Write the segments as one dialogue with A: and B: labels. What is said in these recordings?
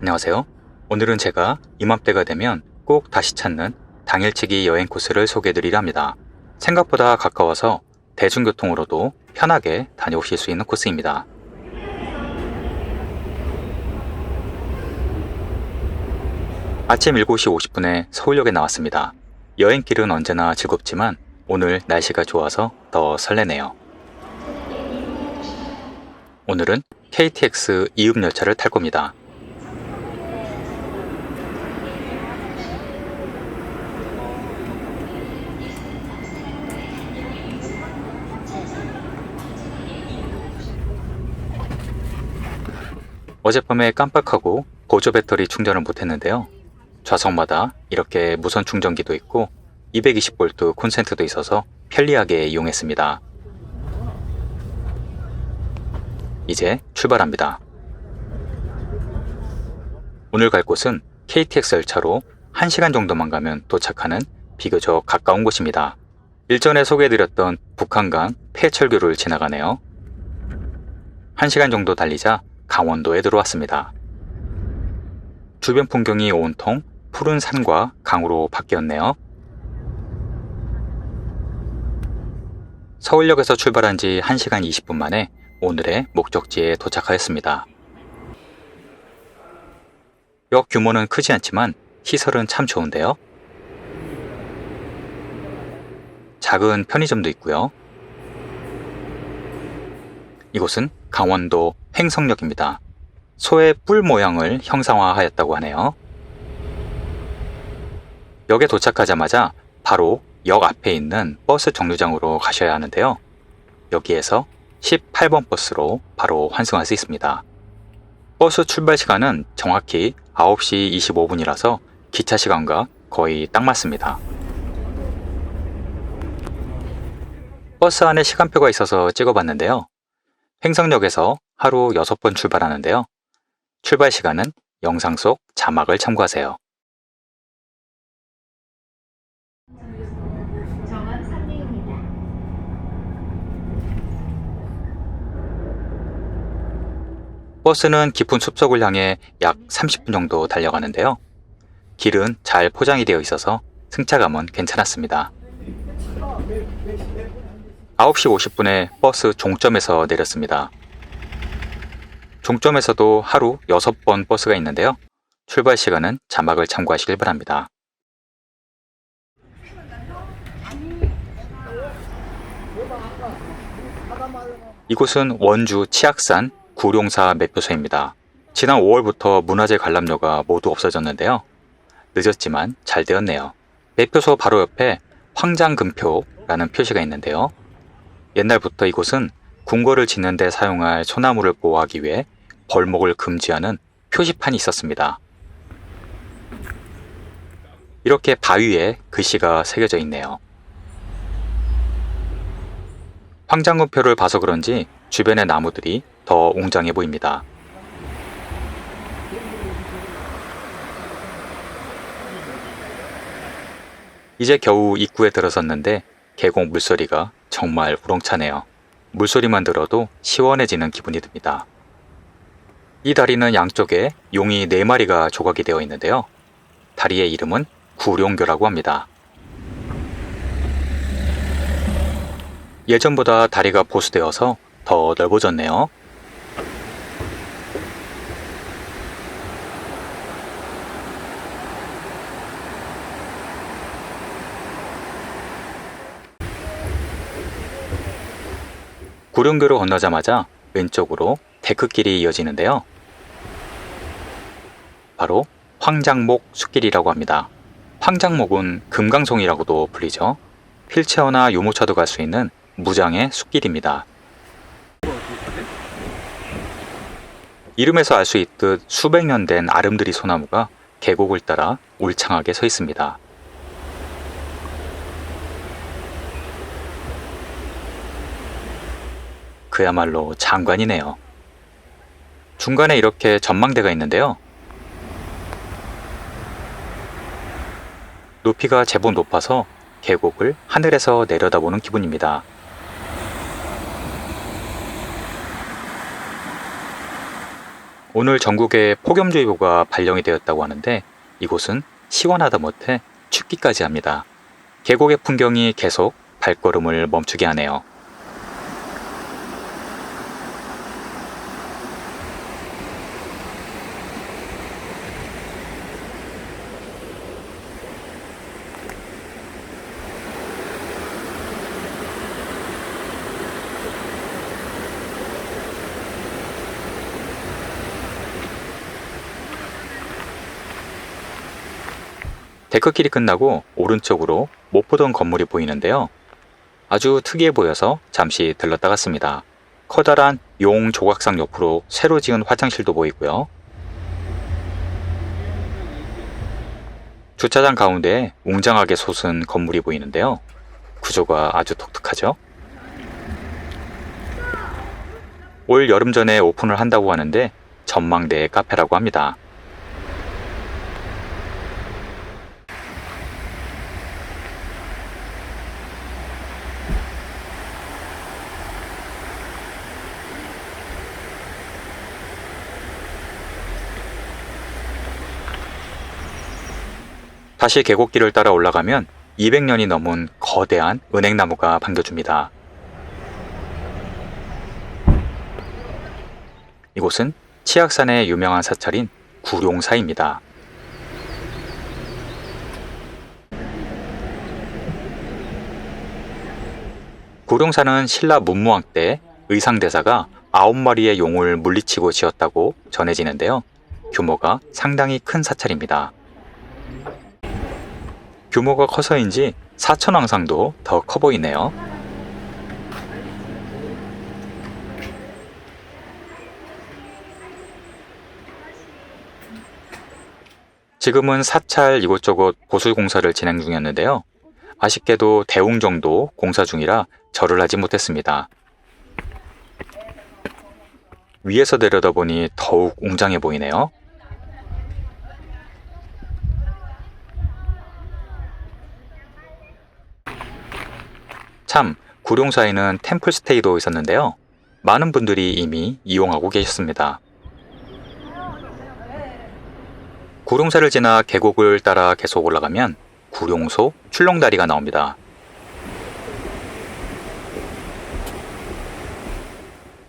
A: 안녕하세요. 오늘은 제가 이맘때가 되면 꼭 다시 찾는 당일치기 여행 코스를 소개해드리려 합니다. 생각보다 가까워서 대중교통으로도 편하게 다녀오실 수 있는 코스입니다. 아침 7시 50분에 서울역에 나왔습니다. 여행길은 언제나 즐겁지만 오늘 날씨가 좋아서 더 설레네요. 오늘은 KTX 이음열차를 탈 겁니다. 어젯밤에 깜빡하고 보조 배터리 충전을 못했는데요. 좌석마다 이렇게 무선 충전기도 있고 220V 콘센트도 있어서 편리하게 이용했습니다. 이제 출발합니다. 오늘 갈 곳은 KTX 열차로 1시간 정도만 가면 도착하는 비교적 가까운 곳입니다. 일전에 소개해드렸던 북한강 폐철교를 지나가네요. 1시간 정도 달리자 강원도에 들어왔습니다. 주변 풍경이 온통 푸른 산과 강으로 바뀌었네요. 서울역에서 출발한 지 1시간 20분 만에 오늘의 목적지에 도착하였습니다. 역 규모는 크지 않지만 시설은 참 좋은데요. 작은 편의점도 있고요. 이곳은 강원도 횡성역입니다. 소의 뿔 모양을 형상화하였다고 하네요. 역에 도착하자마자 바로 역 앞에 있는 버스 정류장으로 가셔야 하는데요. 여기에서 18번 버스로 바로 환승할 수 있습니다. 버스 출발 시간은 정확히 9시 25분이라서 기차 시간과 거의 딱 맞습니다. 버스 안에 시간표가 있어서 찍어봤는데요. 횡성역에서 하루 6번 출발하는데요. 출발 시간은 영상 속 자막을 참고하세요. 버스는 깊은 숲속을 향해 약 30분 정도 달려가는데요. 길은 잘 포장이 되어 있어서 승차감은 괜찮았습니다. 9시 50분에 버스 종점에서 내렸습니다. 종점에서도 하루 6번 버스가 있는데요. 출발 시간은 자막을 참고하시길 바랍니다. 이곳은 원주 치악산 구룡사 매표소입니다. 지난 5월부터 문화재 관람료가 모두 없어졌는데요. 늦었지만 잘 되었네요. 매표소 바로 옆에 황장금표라는 표시가 있는데요. 옛날부터 이곳은 궁궐을 짓는 데 사용할 소나무를 보호하기 위해 벌목을 금지하는 표시판이 있었습니다. 이렇게 바위에 글씨가 새겨져 있네요. 황장금표를 봐서 그런지 주변의 나무들이 더 웅장해 보입니다. 이제 겨우 입구에 들어섰는데 계곡 물소리가 정말 우렁차네요. 물소리만 들어도 시원해지는 기분이 듭니다. 이 다리는 양쪽에 용이 4마리가 조각이 되어 있는데요. 다리의 이름은 구룡교라고 합니다. 예전보다 다리가 보수되어서 더 넓어졌네요. 구룡교를 건너자마자 왼쪽으로 데크길이 이어지는데요. 바로 황장목 숲길이라고 합니다. 황장목은 금강송이라고도 불리죠. 휠체어나 유모차도 갈 수 있는 무장의 숲길입니다. 이름에서 알 수 있듯 수백 년 된 아름드리 소나무가 계곡을 따라 울창하게 서 있습니다. 그야말로 장관이네요. 중간에 이렇게 전망대가 있는데요. 높이가 제법 높아서 계곡을 하늘에서 내려다보는 기분입니다. 오늘 전국에 폭염주의보가 발령이 되었다고 하는데 이곳은 시원하다 못해 춥기까지 합니다. 계곡의 풍경이 계속 발걸음을 멈추게 하네요. 데크길이 끝나고 오른쪽으로 못 보던 건물이 보이는데요. 아주 특이해 보여서 잠시 들렀다 갔습니다. 커다란 용 조각상 옆으로 새로 지은 화장실도 보이고요. 주차장 가운데에 웅장하게 솟은 건물이 보이는데요. 구조가 아주 독특하죠. 올 여름 전에 오픈을 한다고 하는데 전망대 카페라고 합니다. 다시 계곡길을 따라 올라가면 200년이 넘은 거대한 은행나무가 반겨줍니다. 이곳은 치악산의 유명한 사찰인 구룡사입니다. 구룡사는 신라 문무왕 때 의상대사가 9마리의 용을 물리치고 지었다고 전해지는데요. 규모가 상당히 큰 사찰입니다. 규모가 커서인지 사천왕상도 더 커 보이네요. 지금은 사찰 이곳저곳 보수 공사를 진행 중이었는데요. 아쉽게도 대웅정도 공사 중이라 절을 하지 못했습니다. 위에서 내려다보니 더욱 웅장해 보이네요. 참, 구룡사에는 템플스테이도 있었는데요. 많은 분들이 이미 이용하고 계셨습니다. 구룡사를 지나 계곡을 따라 계속 올라가면 구룡소 출렁다리가 나옵니다.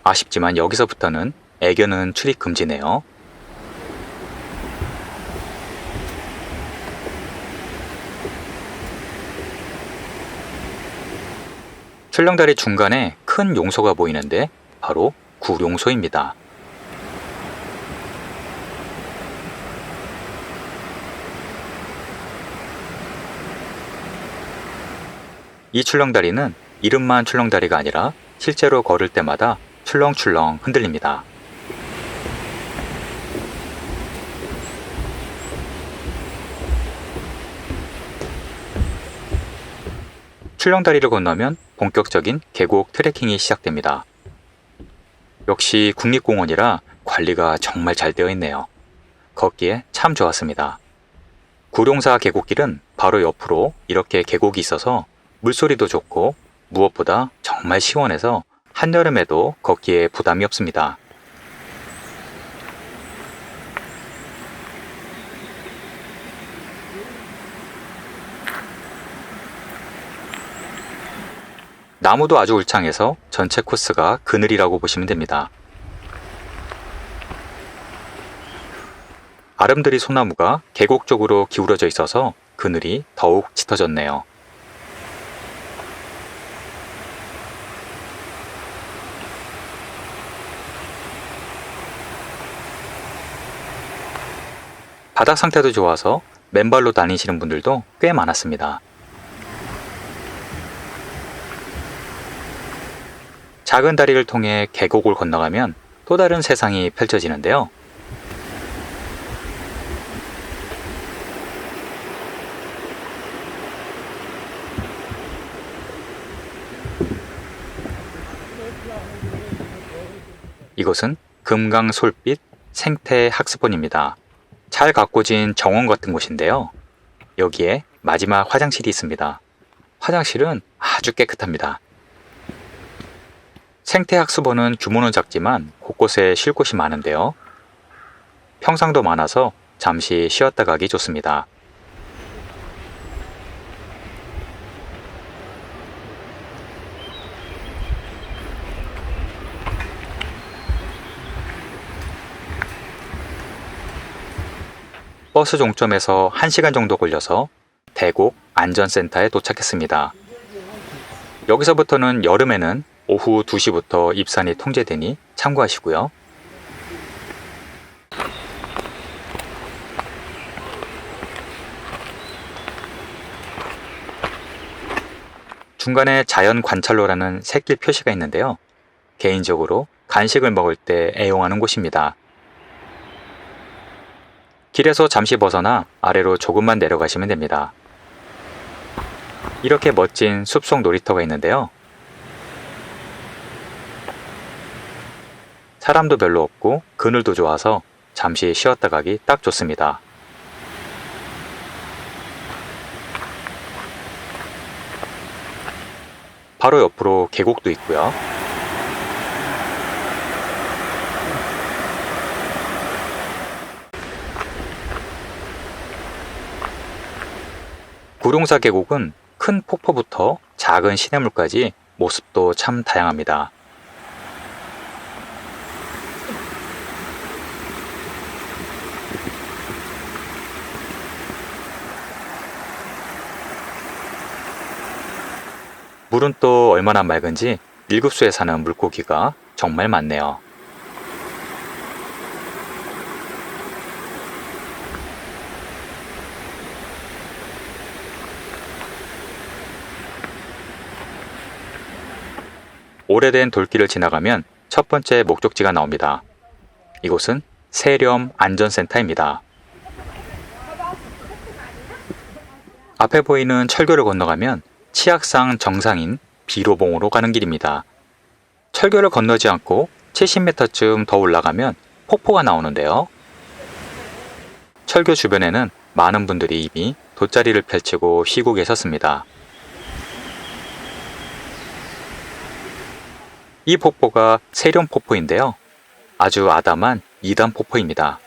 A: 아쉽지만 여기서부터는 애견은 출입 금지네요. 출렁다리 중간에 큰 용소가 보이는데 바로 구룡소입니다. 이 출렁다리는 이름만 출렁다리가 아니라 실제로 걸을 때마다 출렁출렁 흔들립니다. 출렁다리를 건너면 본격적인 계곡 트레킹이 시작됩니다. 역시 국립공원이라 관리가 정말 잘 되어 있네요. 걷기에 참 좋았습니다. 구룡사 계곡길은 바로 옆으로 이렇게 계곡이 있어서 물소리도 좋고 무엇보다 정말 시원해서 한여름에도 걷기에 부담이 없습니다. 나무도 아주 울창해서 전체 코스가 그늘이라고 보시면 됩니다. 아름드리 소나무가 계곡 쪽으로 기울어져 있어서 그늘이 더욱 짙어졌네요. 바닥 상태도 좋아서 맨발로 다니시는 분들도 꽤 많았습니다. 작은 다리를 통해 계곡을 건너가면 또 다른 세상이 펼쳐지는데요. 이곳은 금강솔빛 생태학습원입니다. 잘 가꿔진 정원 같은 곳인데요. 여기에 마지막 화장실이 있습니다. 화장실은 아주 깨끗합니다. 생태학습원은 규모는 작지만 곳곳에 쉴 곳이 많은데요. 평상도 많아서 잠시 쉬었다 가기 좋습니다. 버스 종점에서 1시간 정도 걸려서 대곡 안전센터에 도착했습니다. 여기서부터는 여름에는 오후 2시부터 입산이 통제되니 참고하시고요. 중간에 자연 관찰로라는 샛길 표시가 있는데요. 개인적으로 간식을 먹을 때 애용하는 곳입니다. 길에서 잠시 벗어나 아래로 조금만 내려가시면 됩니다. 이렇게 멋진 숲속 놀이터가 있는데요. 사람도 별로 없고 그늘도 좋아서 잠시 쉬었다 가기 딱 좋습니다. 바로 옆으로 계곡도 있고요. 구룡사 계곡은 큰 폭포부터 작은 시냇물까지 모습도 참 다양합니다. 물은 또 얼마나 맑은지 일급수에 사는 물고기가 정말 많네요. 오래된 돌길을 지나가면 첫 번째 목적지가 나옵니다. 이곳은 세렴 안전센터입니다. 앞에 보이는 철교를 건너가면 치악산 정상인 비로봉으로 가는 길입니다. 철교를 건너지 않고 70m쯤 더 올라가면 폭포가 나오는데요. 철교 주변에는 많은 분들이 이미 돗자리를 펼치고 쉬고 계셨습니다. 이 폭포가 세렴폭포인데요. 아주 아담한 2단 폭포입니다.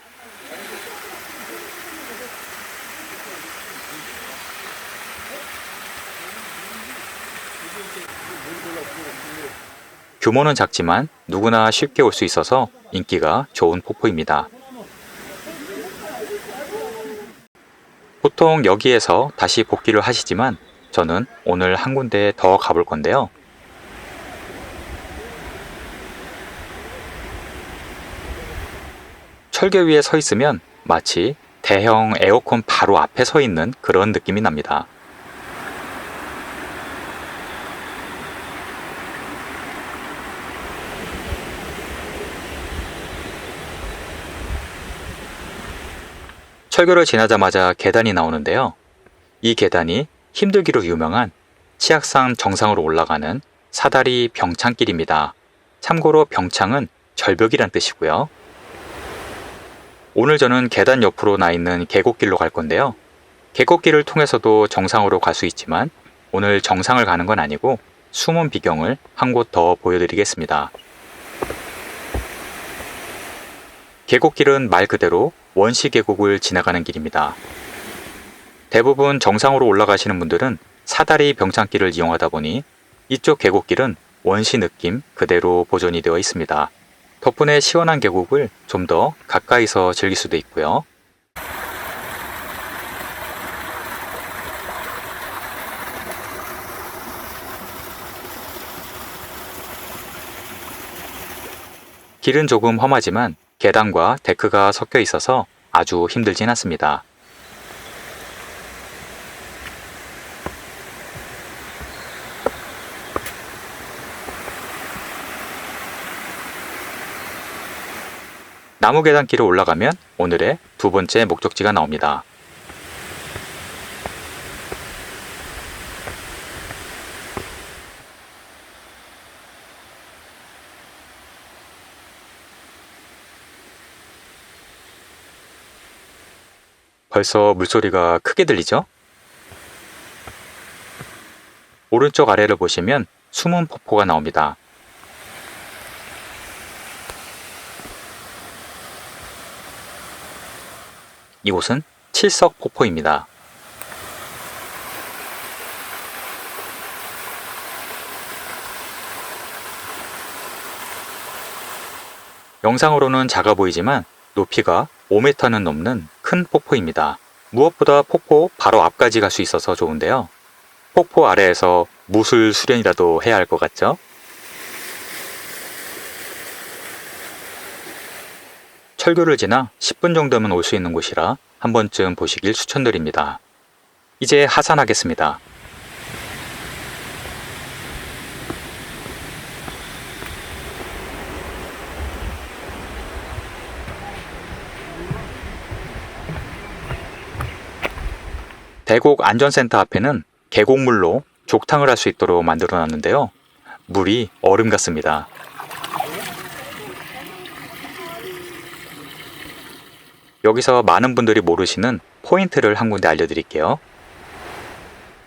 A: 규모는 작지만 누구나 쉽게 올 수 있어서 인기가 좋은 폭포입니다. 보통 여기에서 다시 복귀를 하시지만 저는 오늘 한 군데 더 가볼 건데요. 철교 위에 서 있으면 마치 대형 에어컨 바로 앞에 서 있는 그런 느낌이 납니다. 철교를 지나자마자 계단이 나오는데요. 이 계단이 힘들기로 유명한 치악산 정상으로 올라가는 사다리 병창길입니다. 참고로 병창은 절벽이란 뜻이고요. 오늘 저는 계단 옆으로 나 있는 계곡길로 갈 건데요. 계곡길을 통해서도 정상으로 갈 수 있지만 오늘 정상을 가는 건 아니고 숨은 비경을 한 곳 더 보여드리겠습니다. 계곡길은 말 그대로 원시 계곡을 지나가는 길입니다. 대부분 정상으로 올라가시는 분들은 사다리 병창길을 이용하다 보니 이쪽 계곡길은 원시 느낌 그대로 보존이 되어 있습니다. 덕분에 시원한 계곡을 좀 더 가까이서 즐길 수도 있고요. 길은 조금 험하지만 계단과 데크가 섞여 있어서 아주 힘들진 않습니다. 나무 계단길을 올라가면 오늘의 두 번째 목적지가 나옵니다. 벌써 물소리가 크게 들리죠? 오른쪽 아래를 보시면 숨은 폭포가 나옵니다. 이곳은 칠석 폭포입니다. 영상으로는 작아 보이지만 높이가 5m는 넘는 큰 폭포입니다. 무엇보다 폭포 바로 앞까지 갈 수 있어서 좋은데요. 폭포 아래에서 무술 수련이라도 해야 할 것 같죠? 철교를 지나 10분 정도면 올 수 있는 곳이라 한 번쯤 보시길 추천드립니다. 이제 하산하겠습니다. 대곡 안전센터 앞에는 계곡물로 족탕을 할 수 있도록 만들어 놨는데요. 물이 얼음 같습니다. 여기서 많은 분들이 모르시는 포인트를 한 군데 알려드릴게요.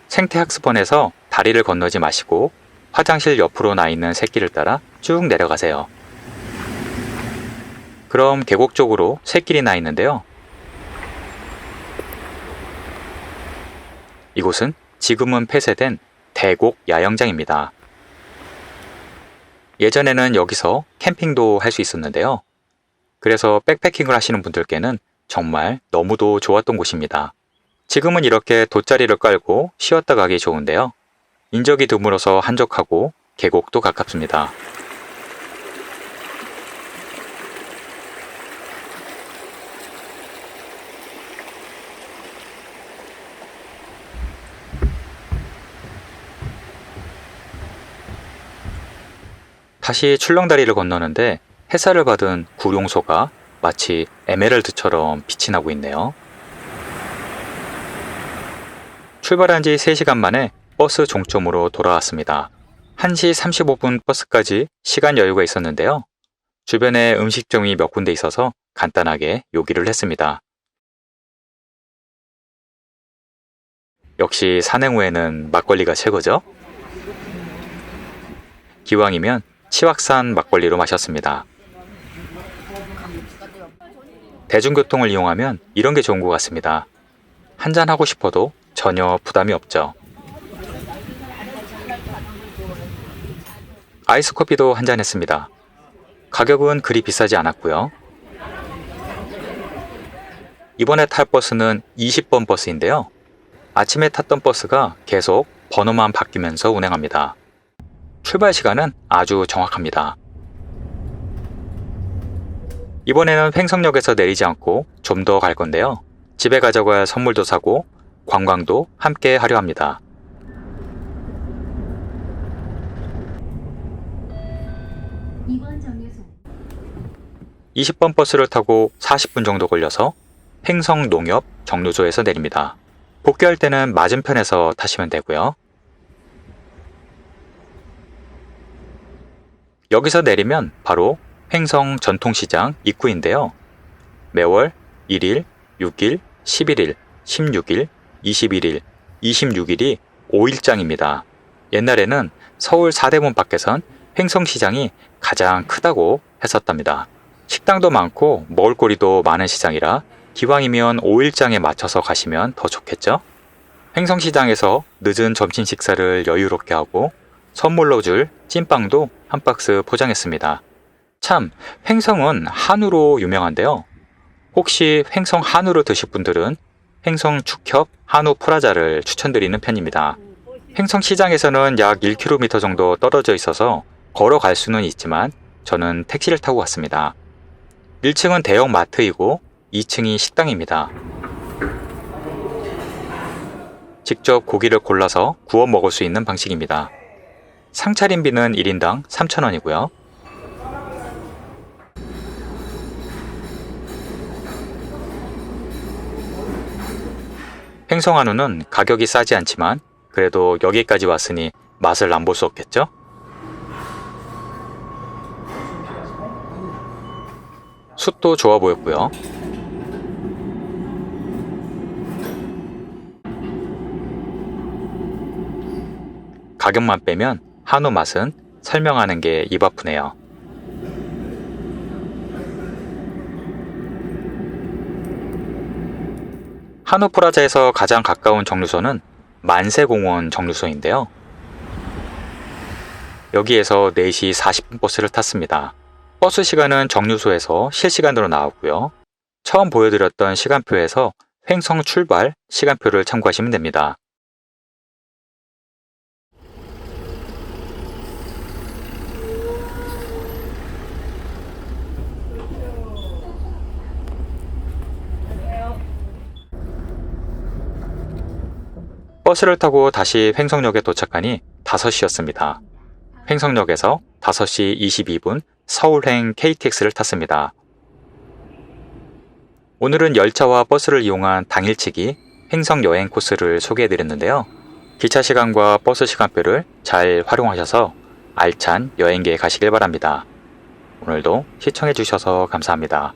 A: 생태학습원에서 다리를 건너지 마시고 화장실 옆으로 나 있는 새길을 따라 쭉 내려가세요. 그럼 계곡 쪽으로 새길이 나 있는데요. 이곳은 지금은 폐쇄된 대곡 야영장입니다. 예전에는 여기서 캠핑도 할 수 있었는데요. 그래서 백패킹을 하시는 분들께는 정말 너무도 좋았던 곳입니다. 지금은 이렇게 돗자리를 깔고 쉬었다 가기 좋은데요. 인적이 드물어서 한적하고 계곡도 가깝습니다. 다시 출렁다리를 건너는데 햇살을 받은 구룡소가 마치 에메랄드처럼 빛이 나고 있네요. 출발한 지 3시간 만에 버스 종점으로 돌아왔습니다. 1시 35분 버스까지 시간 여유가 있었는데요. 주변에 음식점이 몇 군데 있어서 간단하게 요기를 했습니다. 역시 산행 후에는 막걸리가 최고죠? 기왕이면 치왁산 막걸리로 마셨습니다. 대중교통을 이용하면 이런 게 좋은 것 같습니다. 한잔 하고 싶어도 전혀 부담이 없죠. 아이스 커피도 한잔 했습니다. 가격은 그리 비싸지 않았고요. 이번에 탈 버스는 20번 버스인데요. 아침에 탔던 버스가 계속 번호만 바뀌면서 운행합니다. 출발 시간은 아주 정확합니다. 이번에는 횡성역에서 내리지 않고 좀 더 갈 건데요. 집에 가져갈 선물도 사고 관광도 함께 하려 합니다. 이번 정류소 20번 버스를 타고 40분 정도 걸려서 횡성농협 정류소에서 내립니다. 복귀할 때는 맞은편에서 타시면 되고요. 여기서 내리면 바로 횡성 전통시장 입구인데요. 매월 1일, 6일, 11일, 16일, 21일, 26일이 5일장입니다. 옛날에는 서울 사대문 밖에선 횡성시장이 가장 크다고 했었답니다. 식당도 많고 먹을거리도 많은 시장이라 기왕이면 5일장에 맞춰서 가시면 더 좋겠죠? 횡성시장에서 늦은 점심 식사를 여유롭게 하고 선물로 줄 찐빵도 한 박스 포장했습니다. 참, 횡성은 한우로 유명한데요. 혹시 횡성 한우를 드실 분들은 횡성 축협 한우 프라자를 추천드리는 편입니다. 횡성 시장에서는 약 1km 정도 떨어져 있어서 걸어갈 수는 있지만 저는 택시를 타고 갔습니다. 1층은 대형 마트이고 2층이 식당입니다. 직접 고기를 골라서 구워 먹을 수 있는 방식입니다. 상차림비는 1인당 3,000원이고요. 횡성 한우는 가격이 싸지 않지만 그래도 여기까지 왔으니 맛을 안 볼 수 없겠죠? 숯도 좋아 보였고요. 가격만 빼면 한우 맛은 설명하는 게 입 아프네요. 한우프라자에서 가장 가까운 정류소는 만세공원 정류소인데요. 여기에서 4시 40분 버스를 탔습니다. 버스 시간은 정류소에서 실시간으로 나오고요. 처음 보여드렸던 시간표에서 횡성 출발 시간표를 참고하시면 됩니다. 버스를 타고 다시 횡성역에 도착하니 5시였습니다. 횡성역에서 5시 22분 서울행 KTX를 탔습니다. 오늘은 열차와 버스를 이용한 당일치기 횡성 여행 코스를 소개해드렸는데요. 기차 시간과 버스 시간표를 잘 활용하셔서 알찬 여행 계획 하시길 바랍니다. 오늘도 시청해주셔서 감사합니다.